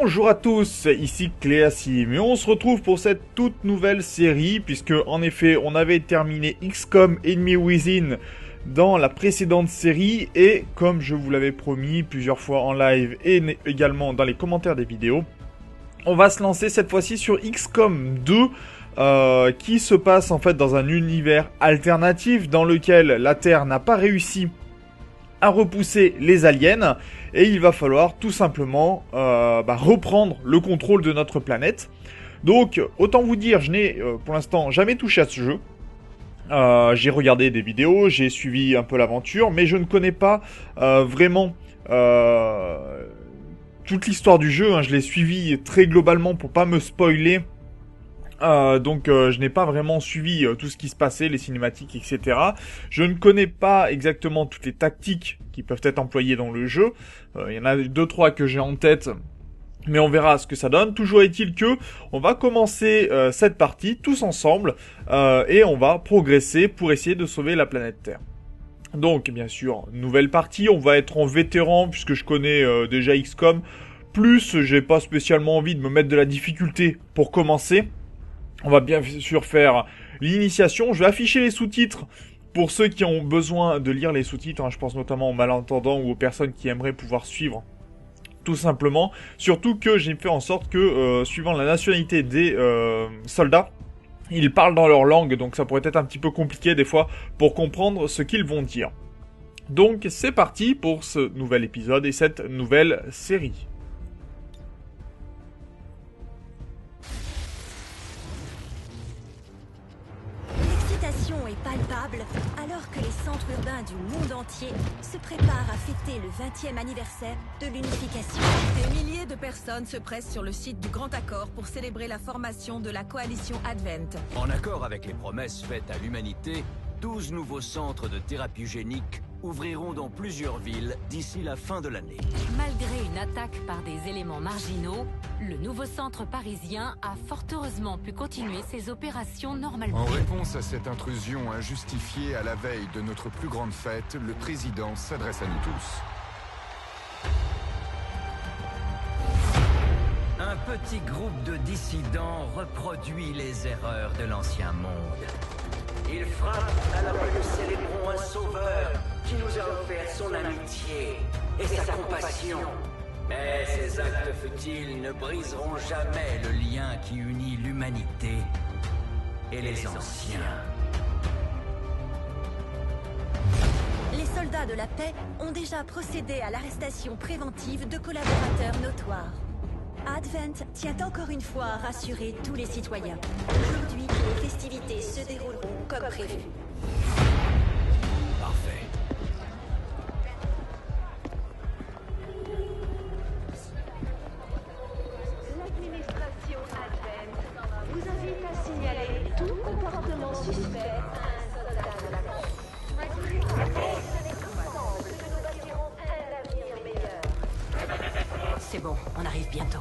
Bonjour à tous, ici Cléasim et on se retrouve pour cette toute nouvelle série puisque en effet on avait terminé XCOM Enemy Within dans la précédente série et comme je vous l'avais promis plusieurs fois en live et également dans les commentaires des vidéos, on va se lancer cette fois-ci sur XCOM 2 qui se passe en fait dans un univers alternatif dans lequel la Terre n'a pas réussi à repousser les aliens et il va falloir tout simplement reprendre le contrôle de notre planète. Donc autant vous dire, je n'ai pour l'instant jamais touché à ce jeu. J'ai regardé des vidéos, j'ai suivi un peu l'aventure, mais je ne connais pas vraiment toute l'histoire du jeu. Je l'ai suivi très globalement pour pas me spoiler. Je n'ai pas vraiment suivi tout ce qui se passait, les cinématiques, etc. Je ne connais pas exactement toutes les tactiques qui peuvent être employées dans le jeu. Il y en a 2-3 que j'ai en tête, mais on verra ce que ça donne. Toujours est-il que on va commencer cette partie tous ensemble et on va progresser pour essayer de sauver la planète Terre. Donc, bien sûr, nouvelle partie, on va être en vétéran puisque je connais déjà XCOM. Plus, j'ai pas spécialement envie de me mettre de la difficulté pour commencer. On va bien sûr faire l'initiation. Je vais afficher les sous-titres pour ceux qui ont besoin de lire les sous-titres. Je pense notamment aux malentendants ou aux personnes qui aimeraient pouvoir suivre tout simplement. Surtout que j'ai fait en sorte que, suivant la nationalité des soldats, ils parlent dans leur langue. Donc ça pourrait être un petit peu compliqué des fois pour comprendre ce qu'ils vont dire. Donc c'est parti pour ce nouvel épisode et cette nouvelle série. Est palpable alors que les centres urbains du monde entier se préparent à fêter le 20e anniversaire de l'unification. Des milliers de personnes se pressent sur le site du Grand Accord pour célébrer la formation de la coalition Advent. En accord avec les promesses faites à l'humanité, 12 nouveaux centres de thérapie génique ouvriront dans plusieurs villes d'ici la fin de l'année. Malgré une attaque par des éléments marginaux, le nouveau centre parisien a fort heureusement pu continuer ses opérations normalement. En réponse à cette intrusion injustifiée à la veille de notre plus grande fête, le président s'adresse à nous tous. Un petit groupe de dissidents reproduit les erreurs de l'ancien monde. Il frappe alors que nous célébrons un sauveur qui nous a offert son amitié et sa compassion. Mais ces actes futiles ne briseront jamais le lien qui unit l'humanité et les anciens. Les soldats de la paix ont déjà procédé à l'arrestation préventive de collaborateurs notoires. Advent tient encore une fois à rassurer tous les citoyens. Aujourd'hui, les festivités se dérouleront comme prévu. Parfait. L'administration Advent vous invite à signaler tout comportement suspect à un soldat de la paix. C'est bon, on arrive bientôt.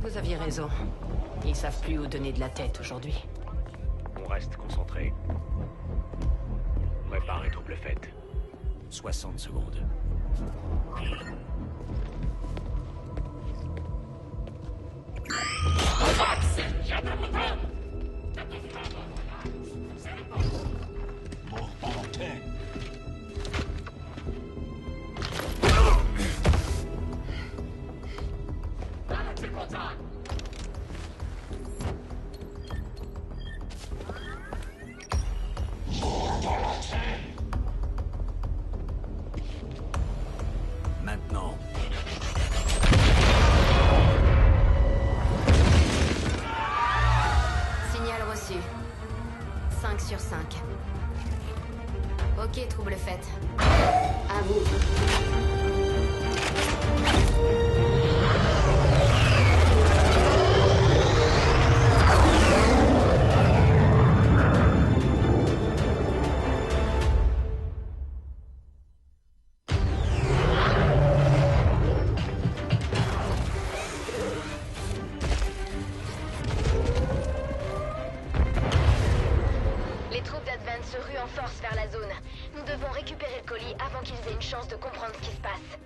Vous aviez raison. Ils savent plus où donner de la tête aujourd'hui. On reste concentré. Préparez double fête. 60 secondes. Maintenant. Signal reçu. 5 sur 5. Ok, trouble faite. À vous. Les troupes d'Advent se ruent en force vers la zone. Nous devons récupérer le colis avant qu'ils aient une chance de comprendre ce qui se passe.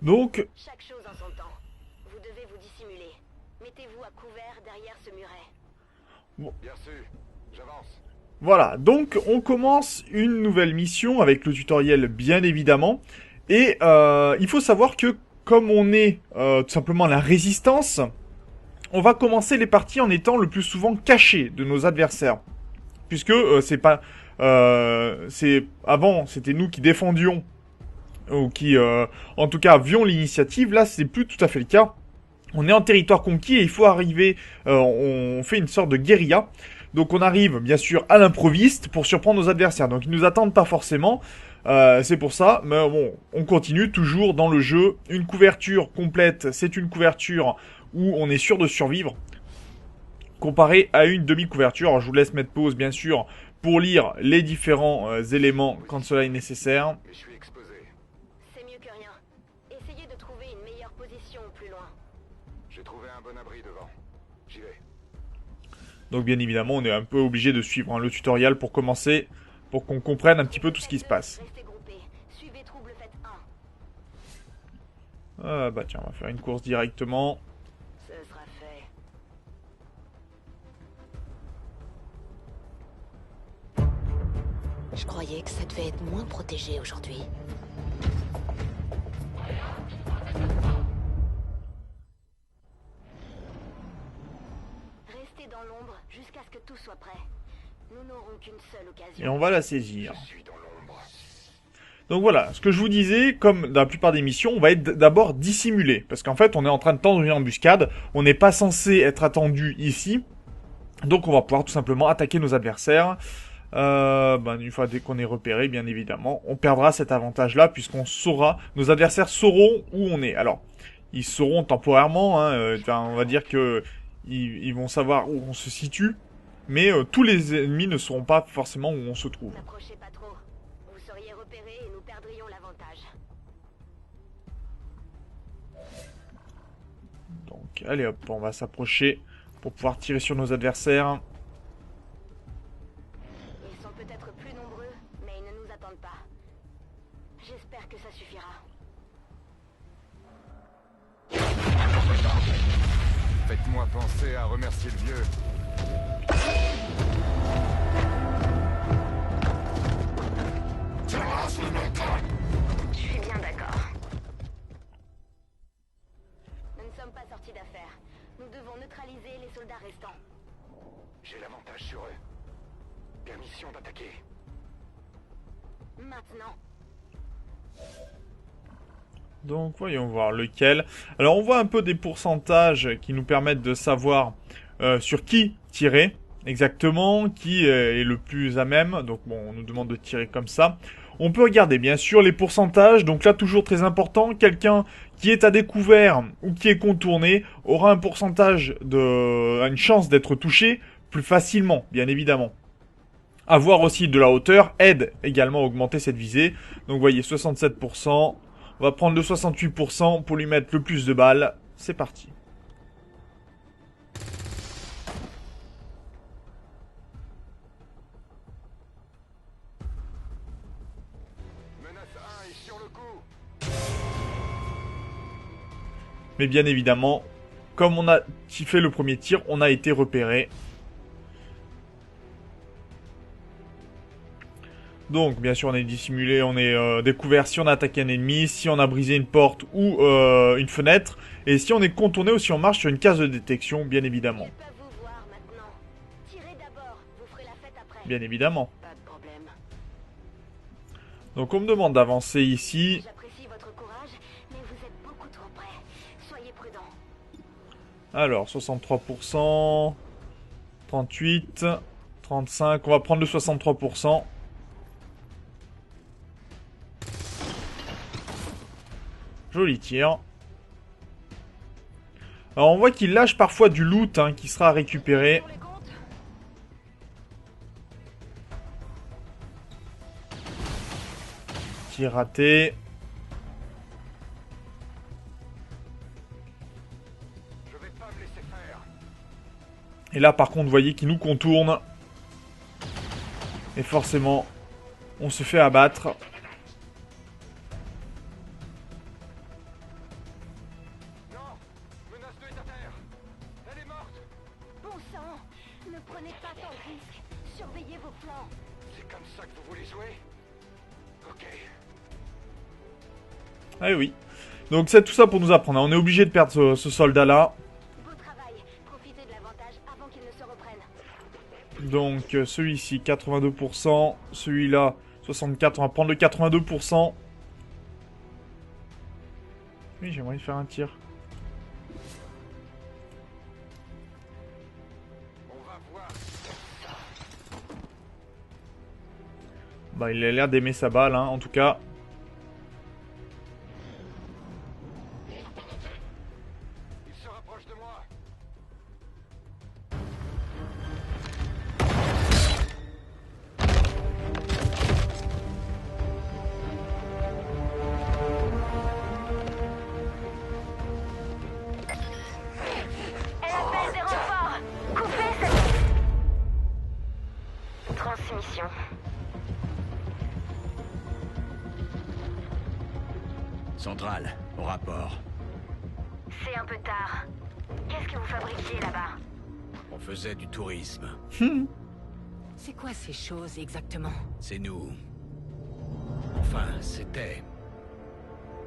Donc, Chaque chose en son temps. Vous devez vous dissimuler. Mettez-vous à couvert derrière ce muret. Bien sûr, j'avance. voilà, donc on commence une nouvelle mission avec le tutoriel bien évidemment. Et il faut savoir que comme on est tout simplement la résistance, on va commencer les parties en étant le plus souvent caché de nos adversaires. Puisque c'est pas... avant, c'était nous qui défendions, ou qui, en tout cas, avions l'initiative. Là, c'est plus tout à fait le cas. On est en territoire conquis et il faut arriver... on fait une sorte de guérilla. Donc on arrive, bien sûr, à l'improviste pour surprendre nos adversaires. Donc ils nous attendent pas forcément. C'est pour ça, mais bon, on continue toujours dans le jeu. Une couverture complète, c'est une couverture où on est sûr de survivre. Comparé à une demi-couverture. Alors je vous laisse mettre pause, bien sûr, pour lire les différents éléments quand cela est nécessaire. Mais je suis exposé. C'est mieux que rien. Essayez de trouver une meilleure position plus loin. J'ai trouvé un bon abri devant. J'y vais. Donc bien évidemment, on est un peu obligé de suivre le tutoriel pour commencer, pour qu'on comprenne un petit peu tout ce qui se passe. Restez groupés. Suivez trouble faites 1. Bah tiens, on va faire une course directement. Ce sera fait. Je croyais que ça devait être moins protégé aujourd'hui. Restez dans l'ombre jusqu'à ce que tout soit prêt. Nous n'aurons qu'une seule occasion. Et on va la saisir. Je suis dans l'ombre. Donc voilà, ce que je vous disais, comme dans la plupart des missions, on va être d'abord dissimulé. Parce qu'en fait, on est en train de tendre une embuscade. On n'est pas censé être attendu ici. Donc on va pouvoir tout simplement attaquer nos adversaires. Une fois dès qu'on est repéré, bien évidemment, on perdra cet avantage-là puisqu'on saura, nos adversaires sauront où on est. Alors, ils sauront temporairement, on va dire que ils vont savoir où on se situe, mais tous les ennemis ne sauront pas forcément où on se trouve. N'approchez pas trop. Vous seriez repérés et nous perdrions l'avantage. Donc, allez hop, on va s'approcher pour pouvoir tirer sur nos adversaires. Ils sont peut-être plus nombreux, mais ils ne nous attendent pas. J'espère que ça suffira. Faites-moi penser à remercier le vieux. Je suis bien d'accord. Nous ne sommes pas sortis d'affaire. Nous devons neutraliser les soldats restants. J'ai l'avantage sur eux. Permission d'attaquer. Maintenant. Donc voyons voir lequel. Alors on voit un peu des pourcentages qui nous permettent de savoir sur qui tirer exactement, qui est le plus à même. Donc bon, on nous demande de tirer comme ça. On peut regarder bien sûr les pourcentages. Donc là toujours très important, quelqu'un qui est à découvert ou qui est contourné aura un pourcentage une chance d'être touché plus facilement, bien évidemment. Avoir aussi de la hauteur aide également à augmenter cette visée. Donc vous voyez 67%. On va prendre le 68% pour lui mettre le plus de balles. C'est parti. Menace 1 est sur le coup. Mais bien évidemment, comme on a fait le premier tir, on a été repéré. Donc, bien sûr, on est dissimulé, on est découvert si on a attaqué un ennemi, si on a brisé une porte ou une fenêtre, et si on est contourné ou si on marche sur une case de détection, bien évidemment. Ils peuvent vous voir maintenant. Tirez d'abord, vous ferez la fête après. Bien évidemment. Pas de problème. Donc, on me demande d'avancer ici. J'apprécie votre courage, mais vous êtes beaucoup trop près. Soyez prudents. Alors, 63%, 38, 35, on va prendre le 63%. Joli tir. Alors on voit qu'il lâche parfois du loot qui sera récupéré. Tir raté. Je vais pas me laisser faire. Et là par contre vous voyez qu'il nous contourne. Et forcément on se fait abattre. terre. Elle est morte. Bon sang, ne prenez pas tant de risques. Surveillez vos flancs. C'est comme ça que vous voulez jouer? Ok. Ah oui. Donc c'est tout ça pour nous apprendre. On est obligé de perdre ce soldat-là. Beau travail. Profitez de l'avantage avant qu'il ne se reprenne. Donc celui-ci 82%, celui-là 64%, on va prendre le 82%. Oui, j'aimerais faire un tir. On va voir. Bah il a l'air d'aimer sa balle, hein, en tout cas. Il se rapproche de moi. Elle appelle des renforts. Coupez cette... Transmission. Centrale, au rapport. C'est un peu tard. Qu'est-ce que vous fabriquiez là-bas? On faisait du tourisme. C'est quoi ces choses exactement? C'est nous. Enfin, c'était...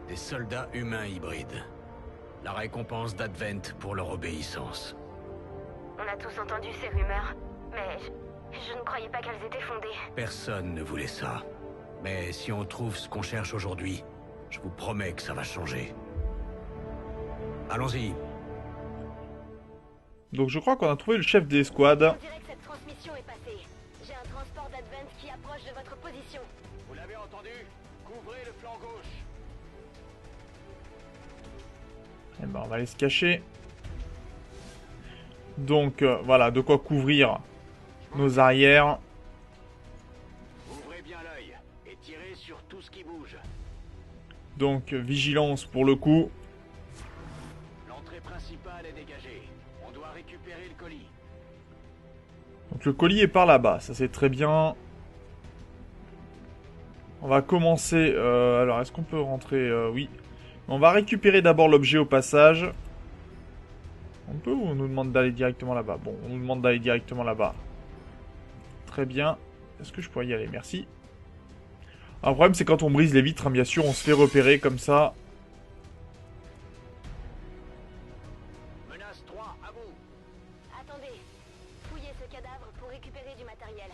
des soldats humains hybrides. La récompense d'Advent pour leur obéissance. On a tous entendu ces rumeurs, mais je ne croyais pas qu'elles étaient fondées. Personne ne voulait ça. Mais si on trouve ce qu'on cherche aujourd'hui, je vous promets que ça va changer. Allons-y. Donc je crois qu'on a trouvé le chef des escouades. On dirait que cette transmission est passée. J'ai un transport d'Advent qui approche de votre position. Vous l'avez entendu? Couvrez le flanc gauche. Eh ben, on va aller se cacher. Donc voilà, de quoi couvrir nos arrières. Ouvrez bien l'œil et tirez sur tout ce qui bouge. Donc vigilance pour le coup. L'entrée principale est dégagée. On doit récupérer le colis. Donc le colis est par là-bas, ça c'est très bien. On va commencer... alors est-ce qu'on peut rentrer? Oui. On va récupérer d'abord l'objet au passage. On peut ou on nous demande d'aller directement là-bas? Bon, on nous demande d'aller directement là-bas. Très bien. Est-ce que je pourrais y aller? Merci. Alors, le problème c'est quand on brise les vitres, hein, bien sûr, on se fait repérer comme ça. Menace 3, à vous. Attendez. Fouillez ce cadavre pour récupérer du matériel.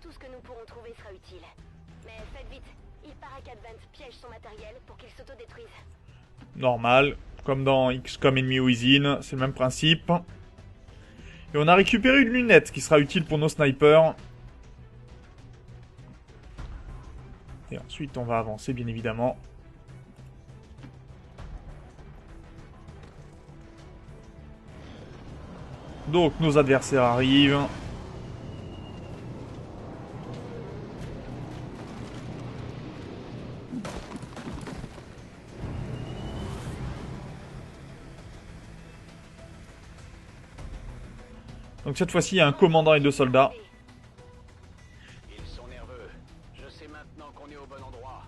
Tout ce que nous pourrons trouver sera utile. Mais faites vite. Il paraît qu'Advent piège son matériel pour qu'il s'autodétruise. Normal. Comme dans XCOM Enemy Within, c'est le même principe. Et on a récupéré une lunette qui sera utile pour nos snipers. Et ensuite, on va avancer, bien évidemment. Donc, nos adversaires arrivent. Donc cette fois-ci, il y a un commandant et 2 soldats. Ils sont nerveux. Je sais maintenant qu'on est au bon endroit.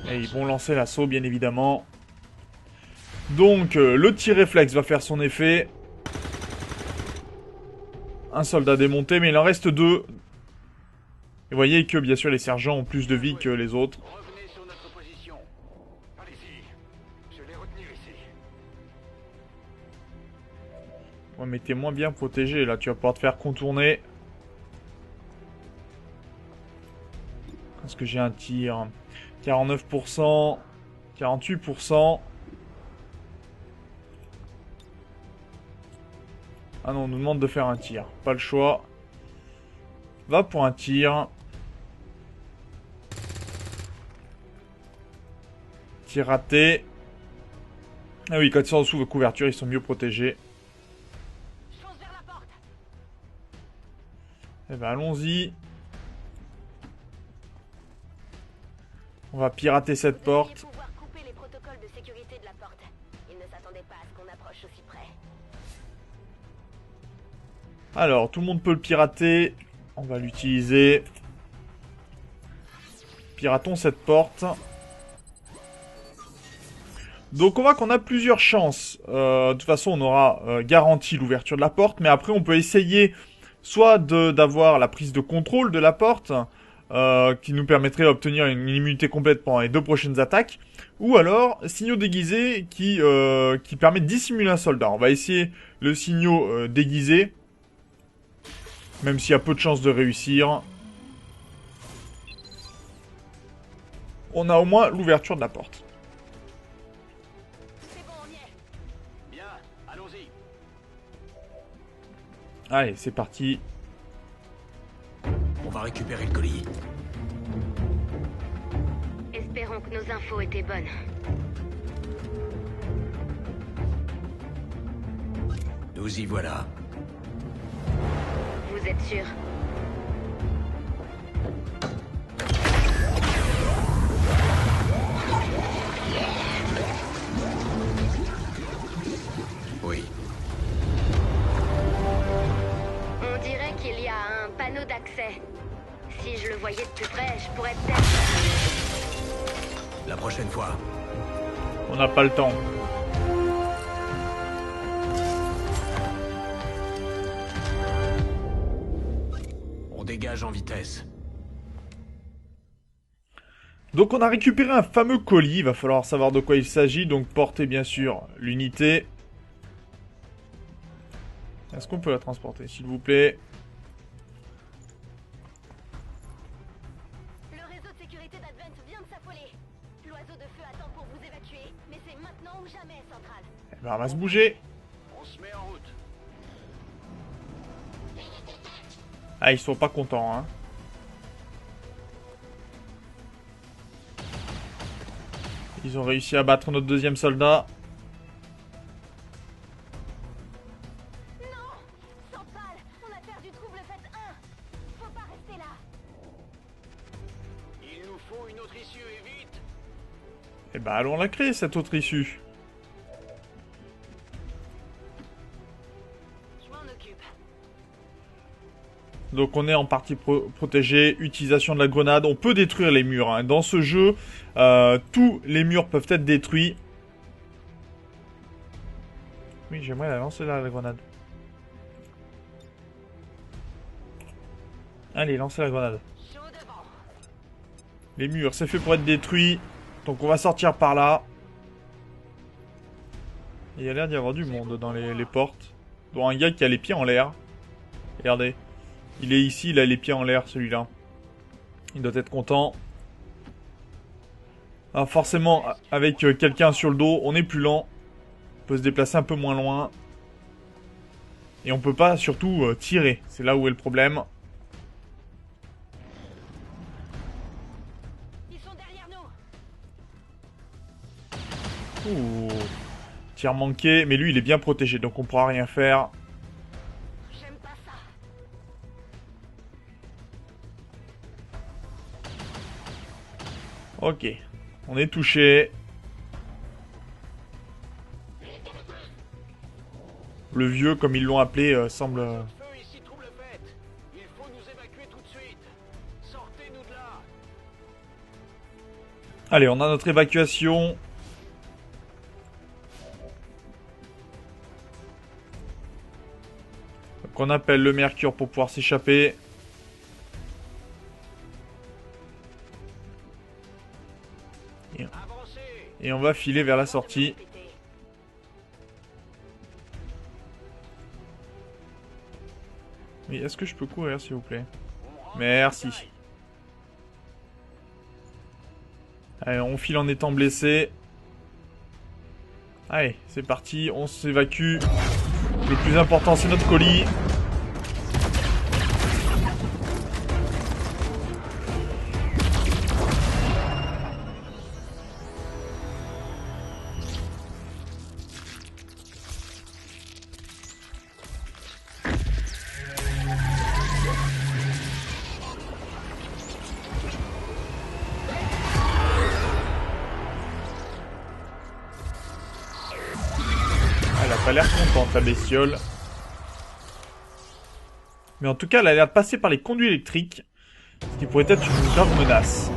Et ils vont lancer l'assaut, bien évidemment. Donc, le tir réflexe va faire son effet. Un soldat démonté, mais il en reste 2. Et vous voyez que, bien sûr, les sergents ont plus de vie que les autres. Revenez sur notre position. Allez-y. Je vais les retenir ici. Ouais, mais t'es moins bien protégé, là. Tu vas pouvoir te faire contourner. Est-ce que j'ai un tir? 49%. 48%. Ah non, on nous demande de faire un tir. Pas le choix. Va pour un tir. Tir raté. Ah oui, quand ils sont sous couverture, ils sont mieux protégés. Fonce vers la porte. Eh ben, allons-y. On va pirater cette porte. Vous devriez pouvoir couper les protocoles de sécurité de la porte. Ils ne s'attendaient pas à ce qu'on approche aussi près. Alors, tout le monde peut le pirater. On va l'utiliser. Piratons cette porte. Donc on voit qu'on a plusieurs chances. De toute façon, on aura garanti l'ouverture de la porte, mais après on peut essayer soit d'avoir la prise de contrôle de la porte, qui nous permettrait d'obtenir une immunité complète pendant les 2 prochaines attaques, ou alors signaux déguisés qui permet de dissimuler un soldat. On va essayer le signaux déguisé, même s'il y a peu de chances de réussir. On a au moins l'ouverture de la porte. Allez, c'est parti. On va récupérer le colis. Espérons que nos infos étaient bonnes. Nous y voilà. Vous êtes sûr? Oui. On dirait qu'il y a un panneau d'accès. Si je le voyais de plus près, je pourrais peut-être... La prochaine fois. On n'a pas le temps. On dégage en vitesse. Donc on a récupéré un fameux colis, il va falloir savoir de quoi il s'agit, donc porter bien sûr l'unité. Est-ce qu'on peut la transporter, s'il vous plaît? Le réseau de sécurité d'Advent vient de s'affoler. L'oiseau de feu attend pour vous évacuer, mais c'est maintenant ou jamais, Central. Eh ben, on va se bouger. On se met en route. Ah, ils sont pas contents, hein. Ils ont réussi à battre notre 2e soldat. Non! Central, on a perdu trouble fait 1. Faut pas rester là. Il nous faut une autre issue et vite. Eh ben, allons la créer, cette autre issue. Je m'en occupe. Donc on est en partie protégé, utilisation de la grenade, on peut détruire les murs. Hein. Dans ce jeu, tous les murs peuvent être détruits. Oui, j'aimerais la lancer là, la grenade. Allez, lancez la grenade. Les murs, c'est fait pour être détruit. Donc on va sortir par là. Il y a l'air d'y avoir du monde dans les portes. Dont un gars qui a les pieds en l'air. Regardez. Il est ici, il a les pieds en l'air, celui-là. Il doit être content. Alors forcément, avec quelqu'un sur le dos, on est plus lent. On peut se déplacer un peu moins loin. Et on peut pas, surtout, tirer. C'est là où est le problème. Ils sont derrière nous. Ouh. Tir manqué, mais lui, il est bien protégé, donc on pourra rien faire. Ok, on est touché. Le vieux, comme ils l'ont appelé, semble... Allez, on a notre évacuation. Donc on appelle le Mercure pour pouvoir s'échapper. Et on va filer vers la sortie. Oui, est-ce que je peux courir, s'il vous plaît? Merci. Allez, on file en étant blessé. Allez, c'est parti, on s'évacue. Le plus important, c'est notre colis. Elle a pas l'air contente, la bestiole. Mais en tout cas, elle a l'air de passer par les conduits électriques. Ce qui pourrait être une grave menace.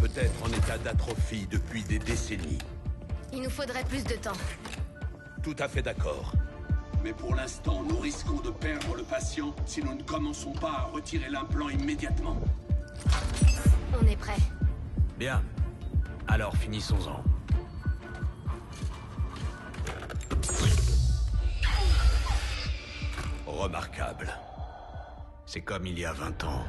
peut-être en état d'atrophie depuis des décennies. Il nous faudrait plus de temps. Tout à fait d'accord. Mais pour l'instant, nous risquons de perdre le patient si nous ne commençons pas à retirer l'implant immédiatement. On est prêt. Bien. Alors finissons-en. Remarquable. C'est comme il y a 20 ans.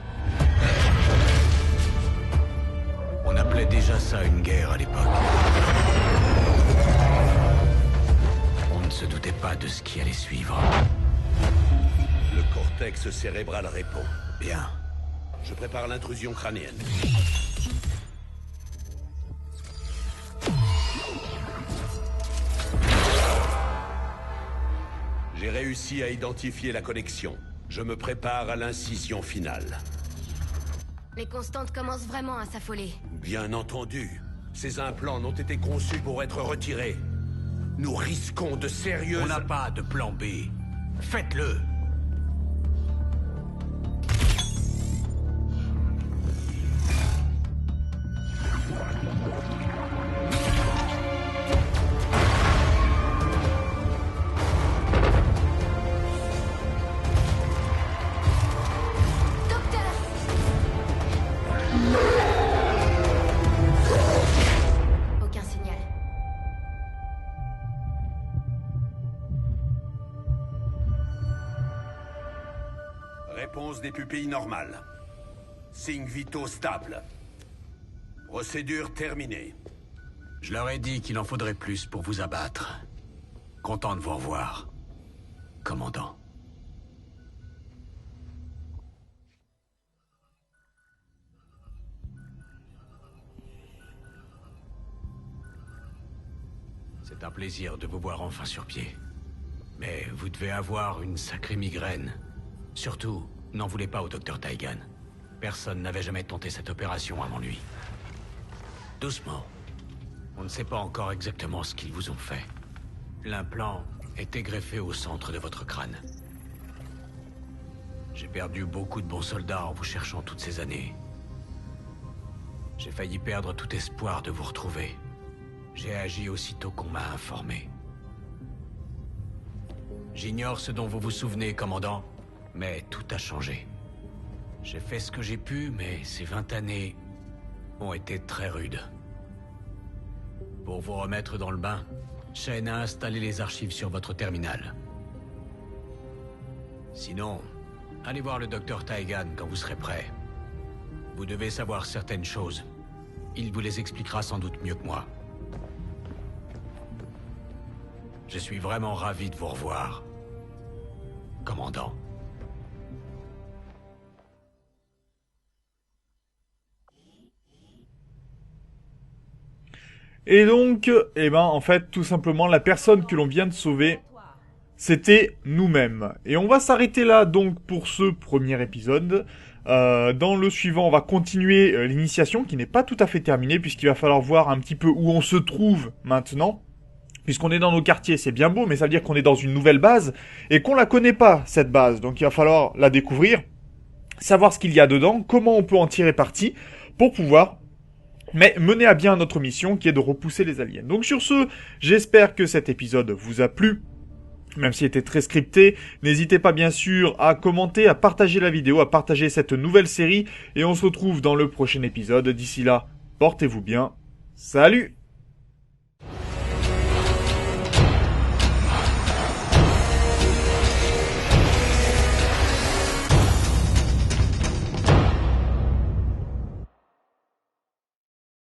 On appelait déjà ça une guerre à l'époque. On ne se doutait pas de ce qui allait suivre. Le cortex cérébral répond. Bien. Je prépare l'intrusion crânienne. J'ai réussi à identifier la connexion. Je me prépare à l'incision finale. Les constantes commencent vraiment à s'affoler. Bien entendu. Ces implants n'ont été conçus pour être retirés. Nous risquons de sérieuses... On n'a pas de plan B. Faites-le. Aucun signal. Réponse des pupilles normales. Signes vitaux stables. Procédure terminée. Je leur ai dit qu'il en faudrait plus pour vous abattre. Content de vous revoir, commandant. C'est un plaisir de vous voir enfin sur pied. Mais vous devez avoir une sacrée migraine. Surtout, n'en voulez pas au Dr Taigan. Personne n'avait jamais tenté cette opération avant lui. Doucement. On ne sait pas encore exactement ce qu'ils vous ont fait. L'implant était greffé au centre de votre crâne. J'ai perdu beaucoup de bons soldats en vous cherchant toutes ces années. J'ai failli perdre tout espoir de vous retrouver. J'ai agi aussitôt qu'on m'a informé. J'ignore ce dont vous vous souvenez, commandant, mais tout a changé. J'ai fait ce que j'ai pu, mais ces 20 années ont été très rudes. Pour vous remettre dans le bain, Shen a installé les archives sur votre terminal. Sinon, allez voir le Dr Taigan quand vous serez prêt. Vous devez savoir certaines choses. Il vous les expliquera sans doute mieux que moi. Je suis vraiment ravi de vous revoir, commandant. Et donc, en fait, tout simplement, la personne que l'on vient de sauver, c'était nous-mêmes. Et on va s'arrêter là, donc, pour ce premier épisode. Dans le suivant, on va continuer l'initiation, qui n'est pas tout à fait terminée, puisqu'il va falloir voir un petit peu où on se trouve maintenant. Puisqu'on est dans nos quartiers, c'est bien beau, mais ça veut dire qu'on est dans une nouvelle base, et qu'on la connaît pas, cette base. Donc il va falloir la découvrir, savoir ce qu'il y a dedans, comment on peut en tirer parti, pour pouvoir mener à bien notre mission, qui est de repousser les aliens. Donc sur ce, j'espère que cet épisode vous a plu, même s'il était très scripté. N'hésitez pas bien sûr à commenter, à partager la vidéo, à partager cette nouvelle série, et on se retrouve dans le prochain épisode. D'ici là, portez-vous bien, salut!